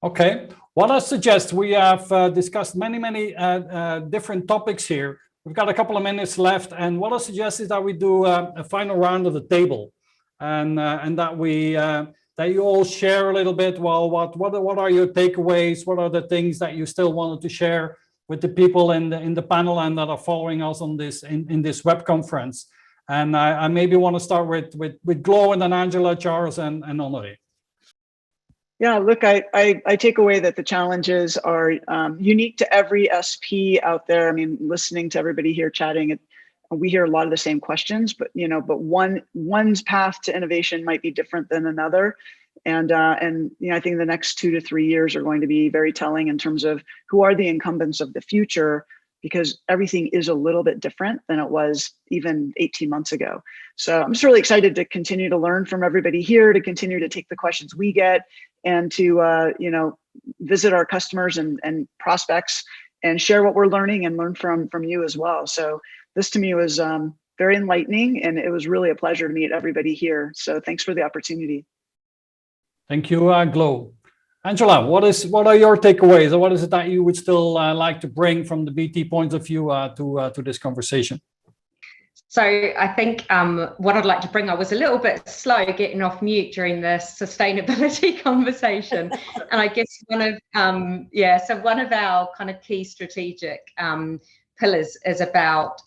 Okay. What I suggest, we have discussed many different topics here. We've got a couple of minutes left, and what I suggest is that we do a final round of the table, and that we that you all share a little bit. Well, what are your takeaways? What are the things that you still wanted to share with the people in the panel and that are following us on this in this web conference? And I maybe want to start with Glo, and then Angela, Charles, and Honoré. Yeah, look, I take away that the challenges are unique to every SP out there. I mean, listening to everybody here chatting, we hear a lot of the same questions, but one's path to innovation might be different than another. And I think the next 2 to 3 years are going to be very telling in terms of who are the incumbents of the future, because everything is a little bit different than it was even 18 months ago. So I'm just really excited to continue to learn from everybody here, to continue to take the questions we get, and to visit our customers and prospects and share what we're learning and learn from you as well. So this to me was very enlightening, and it was really a pleasure to meet everybody here. So thanks for the opportunity. Thank you, Glo. Angela, what are your takeaways, or what is it that you would still like to bring from the BT point of view to this conversation? So I think what I'd like to bring, I was a little bit slow getting off mute during the sustainability conversation. And I guess one of our kind of key strategic pillars is about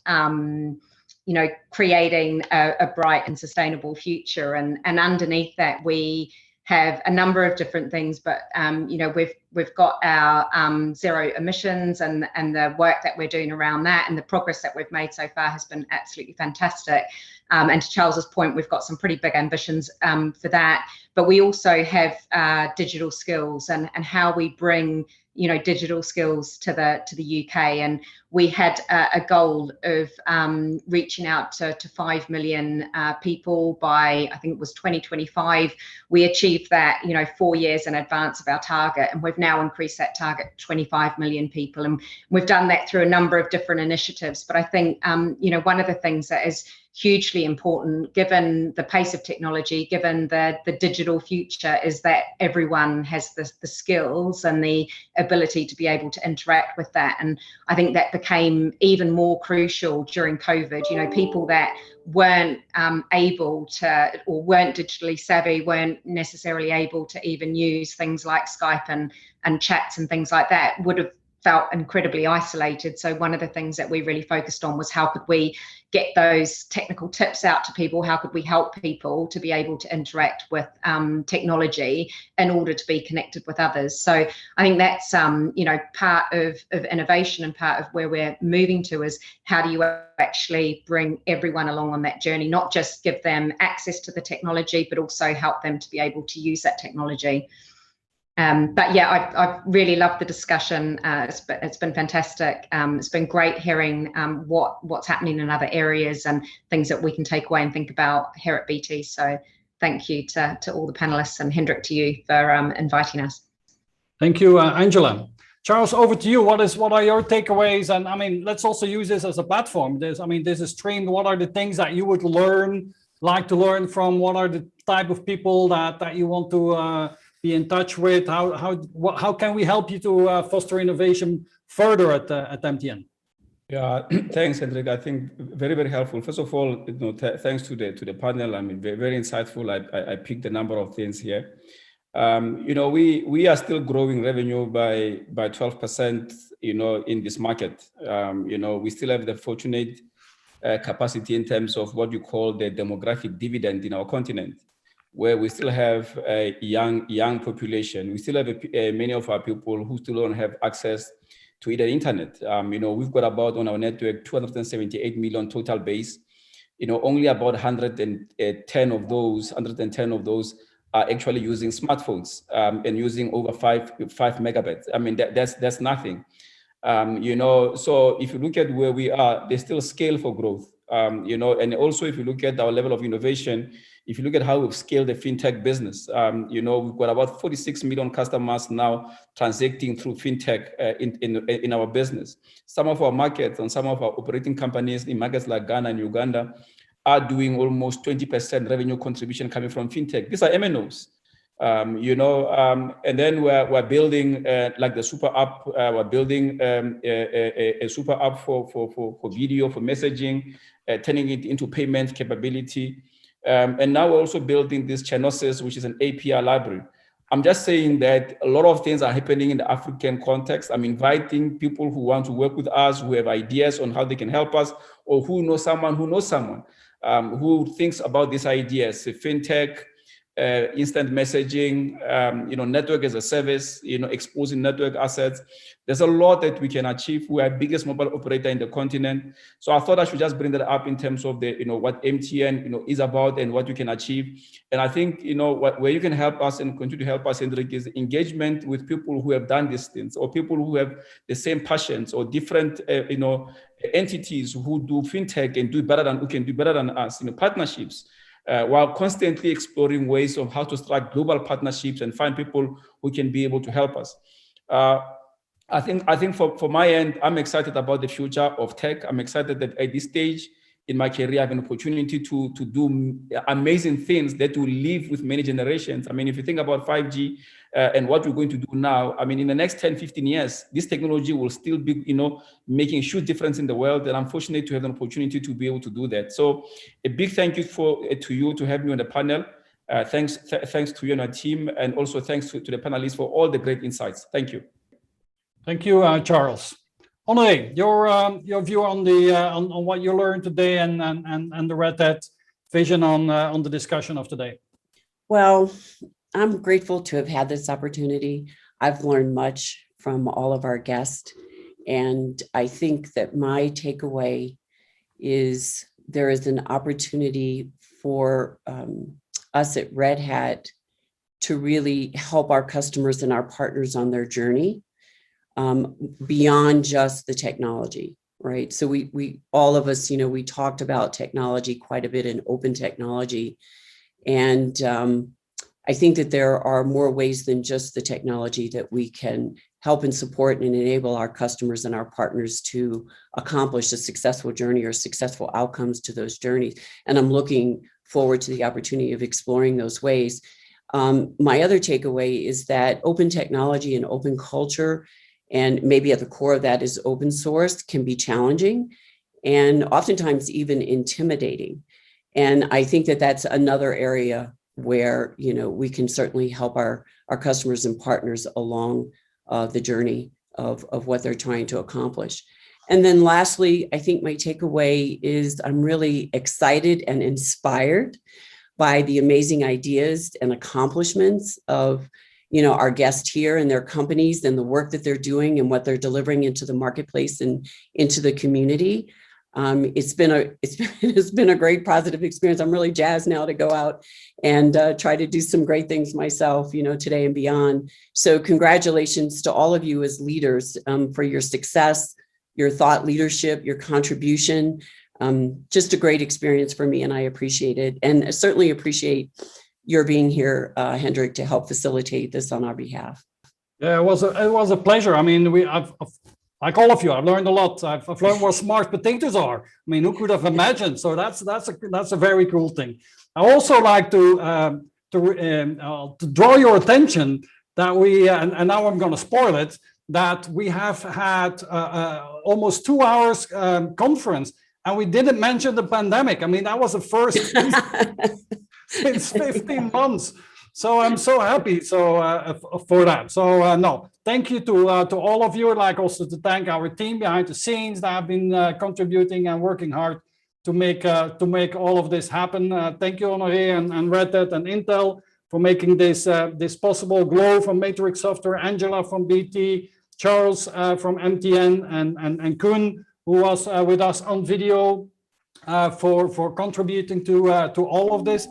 creating a bright and sustainable future. And underneath that, we have a number of different things, but we've got our zero emissions and the work that we're doing around that, and the progress that we've made so far has been absolutely fantastic. And to Charles's point, we've got some pretty big ambitions for that. But we also have digital skills and how we bring digital skills to the UK, and we had a goal of reaching out to 5 million people by, I think it was 2025. We achieved that 4 years in advance of our target, and we've now increased that target to 25 million people, and we've done that through a number of different initiatives. But I think one of the things that is hugely important, given the pace of technology, given the digital future, is that everyone has the skills and the ability to be able to interact with that. And I think that became even more crucial during COVID. People that weren't able to, or weren't digitally savvy, weren't necessarily able to even use things like Skype and chats and things like that, would have felt incredibly isolated. So one of the things that we really focused on was how could we get those technical tips out to people? How could we help people to be able to interact with technology in order to be connected with others? So I think that's part of innovation, and part of where we're moving to is how do you actually bring everyone along on that journey, not just give them access to the technology, but also help them to be able to use that technology. But yeah, I've really loved the discussion. It's been fantastic. It's been great hearing what's happening in other areas and things that we can take away and think about here at BT. So thank you to all the panelists, and Hendrik, to you for inviting us. Thank you, Angela. Charles, over to you. What are your takeaways? And I mean, let's also use this as a platform. This is streamed. What are the things that you would like to learn from? What are the type of people that you want to be in touch with? How can we help you to foster innovation further at MTN? Yeah, thanks, Hendrik. I think very helpful. First of all, thanks to the panel. I mean, very insightful. I picked a number of things here. We are still growing revenue by 12%. In this market, we still have the fortunate capacity in terms of what you call the demographic dividend in our continent, where we still have a young population. We still have many of our people who still don't have access to either internet. We've got about on our network 278 million total base. Only about 110 of those are actually using smartphones and using over 5 megabits. I mean, that's nothing. So if you look at where we are, there's still scale for growth. And also if you look at our level of innovation, if you look at how we've scaled the fintech business, we've got about 46 million customers now transacting through fintech in our business. Some of our markets and some of our operating companies in markets like Ghana and Uganda are doing almost 20% revenue contribution coming from fintech. These are MNOs. And then we're building like the super app. We're building a super app for video, for messaging, turning it into payment capability. And now we're also building this Chenosis, which is an API library. I'm just saying that a lot of things are happening in the African context. I'm inviting people who want to work with us, who have ideas on how they can help us, or who knows someone who thinks about these ideas, fintech, instant messaging, network as a service, exposing network assets. There's a lot that we can achieve. We are the biggest mobile operator in the continent. So I thought I should just bring that up in terms of the, what MTN, is about and what you can achieve. And I think, where you can help us and continue to help us, Hendrik, is engagement with people who have done these things, or people who have the same passions, or different, entities who do fintech and who can do better than us, partnerships. While constantly exploring ways of how to strike global partnerships and find people who can be able to help us. I think for my end, I'm excited about the future of tech. I'm excited that at this stage in my career, I have an opportunity to do amazing things that will live with many generations. I mean, if you think about 5G and what we're going to do now, I mean, in the next 10, 15 years, this technology will still be, making a huge difference in the world. And I'm fortunate to have an opportunity to be able to do that. So a big thank you to you to have me on the panel. Thanks to you and our team, and also thanks to the panelists for all the great insights. Thank you. Thank you, Charles. Honoré, your view on the on what you learned today and the Red Hat vision on the discussion of today. Well, I'm grateful to have had this opportunity. I've learned much from all of our guests, and I think that my takeaway is there is an opportunity for us at Red Hat to really help our customers and our partners on their journey. Beyond just the technology, right? So we all of us, we talked about technology quite a bit in open technology. And I think that there are more ways than just the technology that we can help and support and enable our customers and our partners to accomplish a successful journey or successful outcomes to those journeys. And I'm looking forward to the opportunity of exploring those ways. My other takeaway is that open technology and open culture, and maybe at the core of that is open source, can be challenging and oftentimes even intimidating. And I think that that's another area where, we can certainly help our customers and partners along the journey of what they're trying to accomplish. And then lastly, I think my takeaway is I'm really excited and inspired by the amazing ideas and accomplishments of our guests here and their companies and the work that they're doing and what they're delivering into the marketplace and into the community. It's been a great positive experience. I'm really jazzed now to go out and try to do some great things myself, today and beyond. So congratulations to all of you as leaders for your success, your thought leadership, your contribution. Just a great experience for me, and I appreciate it, and I certainly appreciate your being here, Hendrik, to help facilitate this on our behalf. Yeah, it was a pleasure. I mean, I've like all of you, I've learned a lot. I've learned what smart potatoes are. I mean, who could have imagined? So that's a very cool thing. I also like to draw your attention that we and now I'm going to spoil it, that we have had almost 2 hours conference, and we didn't mention the pandemic. I mean, that was the first since 15 months. So I'm so happy for that. So no, thank you to all of you. I'd like also to thank our team behind the scenes that have been contributing and working hard to make all of this happen. Thank you, Honoré and Red Hat and Intel for making this possible. Glow from Matrixx Software, Angela from BT, Charles from MTN, and Koen, who was with us on video, for contributing to all of this.